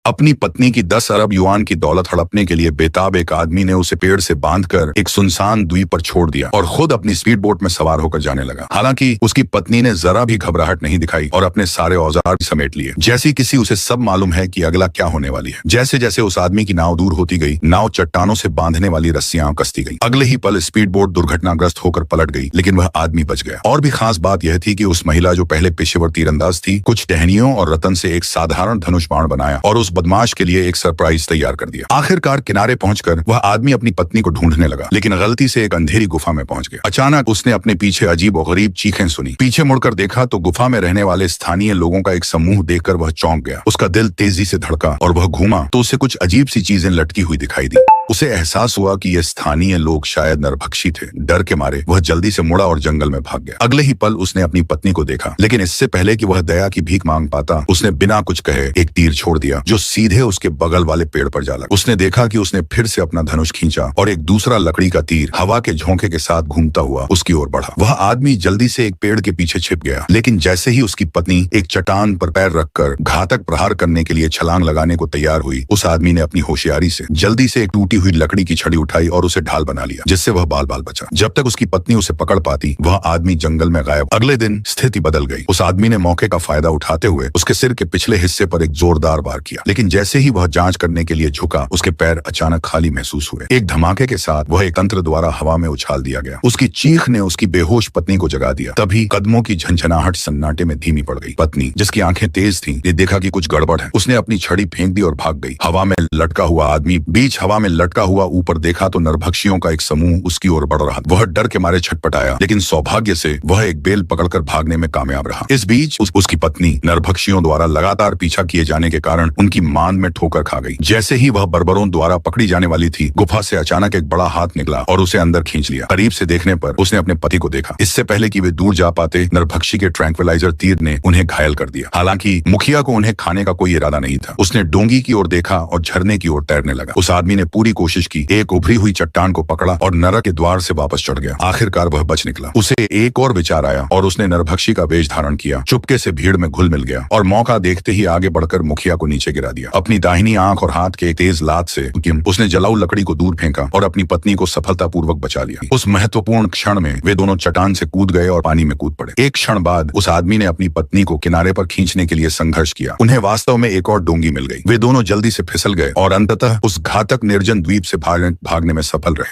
अपनी पत्नी की 10 अरब युआन की दौलत हड़पने के लिए बेताब एक आदमी ने उसे पेड़ से बांधकर एक सुनसान द्वीप पर छोड़ दिया और खुद अपनी स्पीड बोट में सवार होकर जाने लगा। हालांकि उसकी पत्नी ने जरा भी घबराहट नहीं दिखाई और अपने सारे औजार भी समेट लिए, जैसी किसी उसे सब मालूम है कि अगला क्या होने वाली है। जैसे जैसे उस आदमी की नाव दूर होती गई, नाव चट्टानों से बांधने वाली रस्सियां कसती गई। अगले ही पल स्पीड बोट दुर्घटनाग्रस्त होकर पलट गई, लेकिन वह आदमी बच गया। और भी खास बात यह थी कि उस महिला जो पहले पेशेवर तीरंदाज थी, कुछ टहनियों और रतन से एक साधारण धनुष बाण बनाया और उस बदमाश के लिए एक सरप्राइज तैयार कर दिया। आखिरकार किनारे पहुंचकर वह आदमी अपनी पत्नी को ढूंढने लगा, लेकिन गलती से एक अंधेरी गुफा में पहुंच गया। अचानक उसने अपने पीछे अजीब और गरीब चीखें सुनी। पीछे मुड़कर देखा तो गुफा में रहने वाले स्थानीय लोगों का एक समूह देखकर वह चौंक गया। उसका दिल तेजी से धड़का और वह घूमा तो उसे कुछ अजीब सी चीजें लटकी हुई दिखाई दी। उसे एहसास हुआ कि ये स्थानीय लोग शायद नरभक्षी थे। डर के मारे वह जल्दी से मुड़ा और जंगल में भाग गया। अगले ही पल उसने अपनी पत्नी को देखा, लेकिन इससे पहले कि वह दया की भीख मांग पाता, उसने बिना कुछ कहे एक तीर छोड़ दिया जो सीधे उसके बगल वाले पेड़ पर जा लगा। उसने देखा कि उसने फिर से अपना धनुष खींचा और एक दूसरा लकड़ी का तीर हवा के झोंके के साथ घूमता हुआ उसकी ओर बढ़ा। वह आदमी जल्दी से एक पेड़ के पीछे छिप गया, लेकिन जैसे ही उसकी पत्नी एक चट्टान पर पैर रखकर घातक प्रहार करने के लिए छलांग लगाने को तैयार हुई, उस आदमी ने अपनी होशियारी से जल्दी से एक टूटी हुई लकड़ी की छड़ी उठाई और उसे ढाल बना लिया, जिससे वह बाल बाल बचा। जब तक उसकी पत्नी उसे पकड़ पाती, वह आदमी जंगल में गायब। अगले दिन स्थिति बदल गई। उस आदमी ने मौके का फायदा उठाते हुए उसके सिर के पिछले हिस्से पर एक जोरदार वार किया, लेकिन जैसे ही वह जांच करने के लिए झुका, उसके पैर अचानक खाली महसूस हुए। एक धमाके के साथ वह एक तंत्र द्वारा हवा में उछाल दिया गया। उसकी चीख ने उसकी बेहोश पत्नी को जगा दिया। तभी कदमों की झंझनाहट सन्नाटे में धीमी पड़ गई। पत्नी, जिसकी आंखें तेज थीं, ने देखा कि कुछ गड़बड़ है। उसने अपनी छड़ी फेंक दी और भाग गई। हवा में लटका हुआ आदमी बीच हवा में लटका हुआ ऊपर देखा तो नरभक्षियों का एक समूह उसकी ओर बढ़ रहा। वह डर के मारे छटपटाया, लेकिन सौभाग्य से वह एक बेल पकड़कर भागने में कामयाब रहा। इस बीच उसकी पत्नी नरभक्षियों द्वारा लगातार पीछा किए जाने के कारण उनकी मान में ठोकर खा गई। जैसे ही वह बर्बरों द्वारा पकड़ी जाने वाली थी, गुफा से अचानक एक बड़ा हाथ निकला और उसे अंदर खींच लिया। करीब से देखने पर उसने अपने पति को देखा। इससे पहले कि वे दूर जा पाते, नरभक्षी के ट्रैंक्विलाइजर तीर ने उन्हें घायल कर दिया। हालांकि मुखिया को उन्हें खाने का कोई इरादा नहीं था। उसने डोंगी की ओर देखा और झरने की ओर तैरने लगा। उस आदमी ने पूरी कोशिश की, एक उभरी हुई चट्टान को पकड़ा और नरक के द्वार से वापस चढ़ गया। आखिरकार वह बच निकला। उसे एक और विचार आया और उसने नरभक्षी का वेश धारण किया, चुपके से भीड़ में घुल मिल गया और मौका देखते ही आगे बढ़कर मुखिया को नीचे गिरा दिया। अपनी दाहिनी आंख और हाथ के एक तेज लात से उसने जलाऊ लकड़ी को दूर फेंका और अपनी पत्नी को सफलतापूर्वक बचा लिया। उस महत्वपूर्ण क्षण में वे दोनों चट्टान से कूद गए और पानी में कूद पड़े। एक क्षण बाद उस आदमी ने अपनी पत्नी को किनारे पर खींचने के लिए संघर्ष किया। उन्हें वास्तव में एक और डोंगी मिल गई। वे दोनों जल्दी से फिसल गए और अंततः उस घातक निर्जन द्वीप से भागने में सफल रहे।